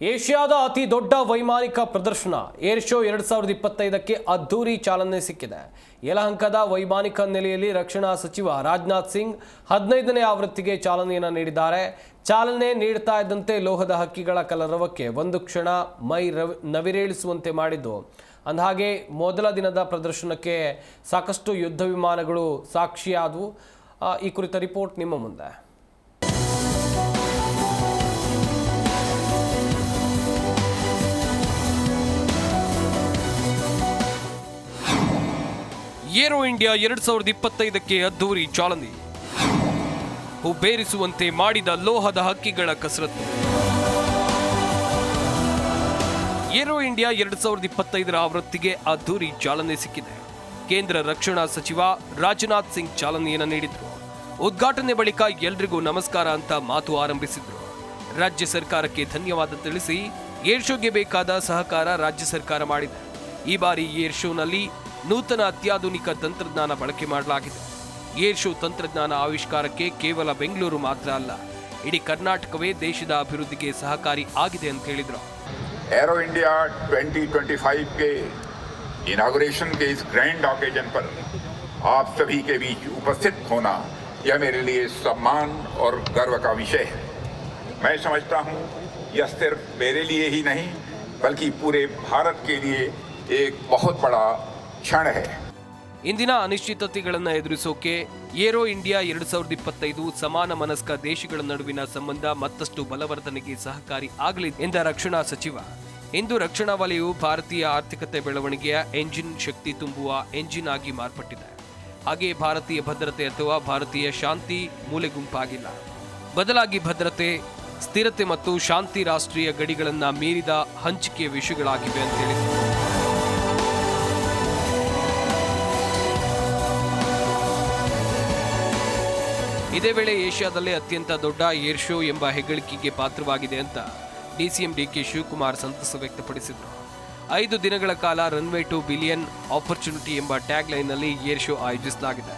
ಏಷ್ಯಾದ ಅತಿ ದೊಡ್ಡ ವೈಮಾನಿಕ ಪ್ರದರ್ಶನ ಏರ್ ಶೋ 2025ಕ್ಕೆ ಅದ್ದೂರಿ ಚಾಲನೆ ಸಿಕ್ಕಿದೆ. ಯಲಹಂಕದ ವೈಮಾನಿಕ ನೆಲೆಯಲ್ಲಿ ರಕ್ಷಣಾ ಸಚಿವ ರಾಜನಾಥ್ ಸಿಂಗ್ 15ನೇ ಆವೃತ್ತಿಗೆ ಚಾಲನೆಯನ್ನು ನೀಡಿದ್ದಾರೆ. ಚಾಲನೆ ನೀಡ್ತಾ ಇದ್ದಂತೆ ಲೋಹದ ಹಕ್ಕಿಗಳ ಕಲರವಕ್ಕೆ ಒಂದು ಕ್ಷಣ ಮೈ ನವಿರೇಳಿಸುವಂತೆ ಮಾಡಿದ್ದು. ಅಂದಹಾಗೆ ಮೊದಲ ದಿನದ ಪ್ರದರ್ಶನಕ್ಕೆ ಸಾಕಷ್ಟು ಯುದ್ಧ ವಿಮಾನಗಳು ಸಾಕ್ಷಿಯಾದವು. ಈ ಕುರಿತ ರಿಪೋರ್ಟ್ ನಿಮ್ಮ ಮುಂದೆ. ಏರೋ ಇಂಡಿಯಾ 2025ಕ್ಕೆ ಅದ್ದೂರಿ ಚಾಲನೆ. ಹುಬ್ಬೇರಿಸುವಂತೆ ಮಾಡಿದ ಲೋಹದ ಹಕ್ಕಿಗಳ ಕಸರತ್ತು. ಏರೋ ಇಂಡಿಯಾ 2025ರ ಆವೃತ್ತಿಗೆ ಅದ್ದೂರಿ ಚಾಲನೆ ಸಿಕ್ಕಿದೆ. ಕೇಂದ್ರ ರಕ್ಷಣಾ ಸಚಿವ ರಾಜನಾಥ್ ಸಿಂಗ್ ಚಾಲನೆಯನ್ನು ನೀಡಿದ್ರು. ಉದ್ಘಾಟನೆ ಬಳಿಕ ಎಲ್ರಿಗೂ ನಮಸ್ಕಾರ ಅಂತ ಮಾತು ಆರಂಭಿಸಿದ್ರು. ರಾಜ್ಯ ಸರ್ಕಾರಕ್ಕೆ ಧನ್ಯವಾದ ತಿಳಿಸಿ ಏರ್ ಶೋಗೆ ಬೇಕಾದ ಸಹಕಾರ ರಾಜ್ಯ ಸರ್ಕಾರ ಮಾಡಿದೆ. ಈ ಬಾರಿ ಏರ್ ಶೋನಲ್ಲಿ ನೂತನ ಅತ್ಯಾಧುನಿಕ ತಂತ್ರಜ್ಞಾನ ಬಳಕೆ ಮಾಡಲಾಗಿದೆ. ಏರ್ ಶೋ ತಂತ್ರಜ್ಞಾನ ಆವಿಷ್ಕಾರಕ್ಕೆ ಕೇವಲ ಬೆಂಗಳೂರು ಮಾತ್ರ ಅಲ್ಲ, ಇಡೀ ಕರ್ನಾಟಕವೇ ದೇಶದ ಅಭಿವೃದ್ಧಿಗೆ ಸಹಕಾರಿ ಆಗಿದೆ ಅಂತ ಹೇಳಿದ್ರು. एरो इंडिया 2025 के इनॉग्रेशन के इस ग्रैंड ऑकेजन पर आप सभी के बीच उपस्थित होना यह मेरे लिए सम्मान और गर्व का विषय है. मैं समझता हूँ यह सिर्फ मेरे लिए ही नहीं बल्कि पूरे भारत के लिए एक बहुत बड़ा क्षण है. ಇಂದಿನ ಅನಿಶ್ಚಿತತೆಗಳನ್ನು ಎದುರಿಸೋಕೆ ಏರೋ ಇಂಡಿಯಾ 2025 ಸಮಾನ ಮನಸ್ಕ ದೇಶಗಳ ನಡುವಿನ ಸಂಬಂಧ ಮತ್ತಷ್ಟು ಬಲವರ್ಧನೆಗೆ ಸಹಕಾರಿ ಆಗಲಿದೆ ಎಂದ ರಕ್ಷಣಾ ಸಚಿವ. ಇಂದು ರಕ್ಷಣಾ ವಲಯವು ಭಾರತೀಯ ಆರ್ಥಿಕತೆ ಬೆಳವಣಿಗೆಯ ಎಂಜಿನ್, ಶಕ್ತಿ ತುಂಬುವ ಎಂಜಿನ್ ಆಗಿ ಮಾರ್ಪಟ್ಟಿದೆ. ಹಾಗೆ ಭಾರತೀಯ ಭದ್ರತೆ ಅಥವಾ ಭಾರತೀಯ ಶಾಂತಿ ಮೂಲೆಗುಂಪಾಗಿಲ್ಲ. ಬದಲಾಗಿ ಭದ್ರತೆ, ಸ್ಥಿರತೆ ಮತ್ತು ಶಾಂತಿ ರಾಷ್ಟ್ರೀಯ ಗಡಿಗಳನ್ನು ಮೀರಿದ ಹಂಚಿಕೆಯ ವಿಷಯಗಳಾಗಿವೆ ಅಂತ ಹೇಳಿದರು. ಇದೇ ವೇಳೆ ಏಷ್ಯಾದಲ್ಲೇ ಅತ್ಯಂತ ದೊಡ್ಡ ಏರ್ ಶೋ ಎಂಬ ಹೆಗ್ಗಳಿಕೆಗೆ ಪಾತ್ರವಾಗಿದೆ ಅಂತ ಡಿಸಿಎಂ ಡಿಕೆ ಶಿವಕುಮಾರ್ ಸಂತಸ ವ್ಯಕ್ತಪಡಿಸಿದರು. 5 ದಿನಗಳ ಕಾಲ ರನ್ವೇ ಟು ಬಿಲಿಯನ್ ಆಪರ್ಚುನಿಟಿ ಎಂಬ ಟ್ಯಾಗ್ ಲೈನ್ನಲ್ಲಿ ಏರ್ ಶೋ ಆಯೋಜಿಸಲಾಗಿದೆ.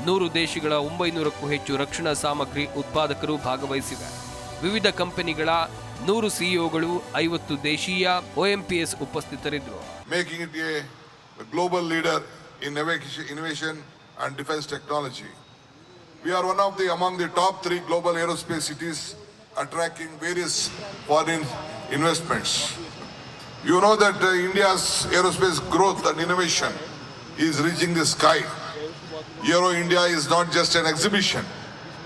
100 ದೇಶಗಳ 900ಕ್ಕೂ ಹೆಚ್ಚು ರಕ್ಷಣಾ ಸಾಮಗ್ರಿ ಉತ್ಪಾದಕರು ಭಾಗವಹಿಸಿವೆ. ವಿವಿಧ ಕಂಪನಿಗಳ 100 ಸಿಇಒಗಳು, 50 ದೇಶೀಯ OMPS ಉಪಸ್ಥಿತರಿದ್ದರು. Making it A global leader in innovation and defence technology. We are one of the among the top 3 global aerospace cities attracting various foreign investments. You know that India's aerospace growth and innovation is reaching the sky. Aero India is not just an exhibition.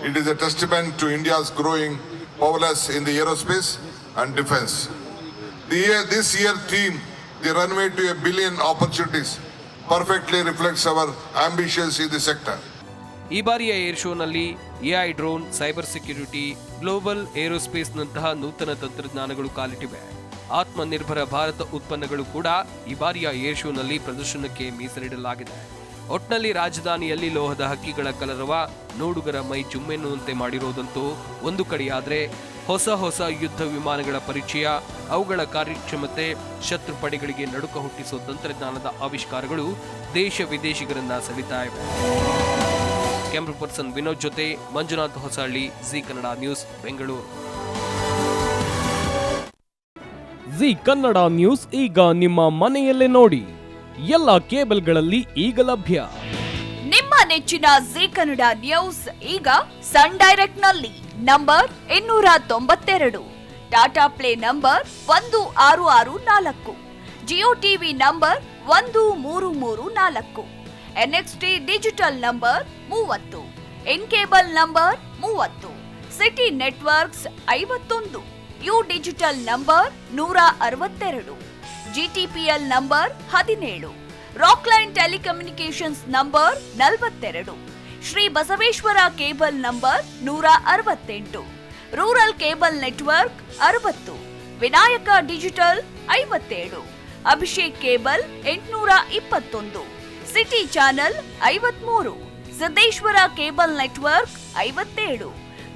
It is a testament to India's growing prowess in the aerospace and defense. This year theme, the runway to a billion opportunities, perfectly reflects our ambitions in the sector. ಈ ಬಾರಿಯ air ಶೋನಲ್ಲಿ AI drone, cyber security, global ಏರೋಸ್ಪೇಸ್ನಂತಹ ನೂತನ ತಂತ್ರಜ್ಞಾನಗಳು ಕಾಲಿಟ್ಟಿವೆ. ಆತ್ಮನಿರ್ಭರ ಭಾರತ ಉತ್ಪನ್ನಗಳು ಕೂಡ ಈ ಬಾರಿಯ ಏರ್ ಶೋನಲ್ಲಿ ಪ್ರದರ್ಶನಕ್ಕೆ ಮೀಸಲಿಡಲಾಗಿದೆ. ಒಟ್ನಲ್ಲಿ ರಾಜಧಾನಿಯಲ್ಲಿ ಲೋಹದ ಹಕ್ಕಿಗಳ ಕಲರವ ನೋಡುಗರ ಮೈ ಜುಮ್ಮೆನ್ನುವಂತೆ ಮಾಡಿರೋದಂತೂ ಒಂದು ಕಡೆಯಾದರೆ, ಹೊಸ ಯುದ್ಧ ವಿಮಾನಗಳ ಪರಿಚಯ, ಅವುಗಳ ಕಾರ್ಯಕ್ಷಮತೆ, ಶತ್ರು ಪಡೆಗಳಿಗೆ ನಡುಕ ಹುಟ್ಟಿಸುವ ತಂತ್ರಜ್ಞಾನದ ಆವಿಷ್ಕಾರಗಳು ದೇಶ ವಿದೇಶಿಗರನ್ನ ಸೆಳೀತಾ ಇವೆ. ಕ್ಯಾಮ್ರಾ ಪರ್ಸನ್ ವಿನೋದ್ ಜೊತೆ ಮಂಜುನಾಥ್ ಹೊಸಳ್ಳಿ, ಜಿ ಕನ್ನಡ ನ್ಯೂಸ್, ಬೆಂಗಳೂರು. ಜಿ ಕನ್ನಡ ನ್ಯೂಸ್ ಈಗ ನಿಮ್ಮ ಮನೆಯಲ್ಲೇ ನೋಡಿ. ಎಲ್ಲ ಕೇಬಲ್ಗಳಲ್ಲಿ ಈಗ ಲಭ್ಯ. ನಿಮ್ಮ ನೆಚ್ಚಿನ ಜಿ ಕನ್ನಡ ನ್ಯೂಸ್ ಈಗ ಸನ್ ಡೈರೆಕ್ಟ್ ನಲ್ಲಿ number 292, Tata play number 1664, Jio TV number 1334, NXT digital number 30, in cable number 30, city networks 51, U digital number 162, GTPL number 17, Rockline telecommunications number 42, Shri Basaveshwara cable number 168, rural cable network 60, Vinayaka digital 57, Abhishek cable 821, city channel 53, Siddeshwara cable network 57,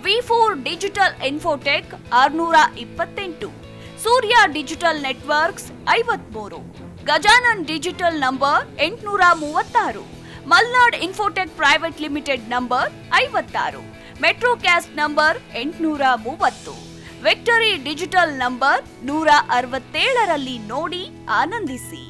V4 digital Infotech 628, Surya digital networks 53, Gajanan digital number 836, Malnad Infotech Private Limited number 56, Metrocast number 830, Victory Digital number 167ರಲ್ಲಿ ನೋಡಿ ಆನಂದಿಸಿ.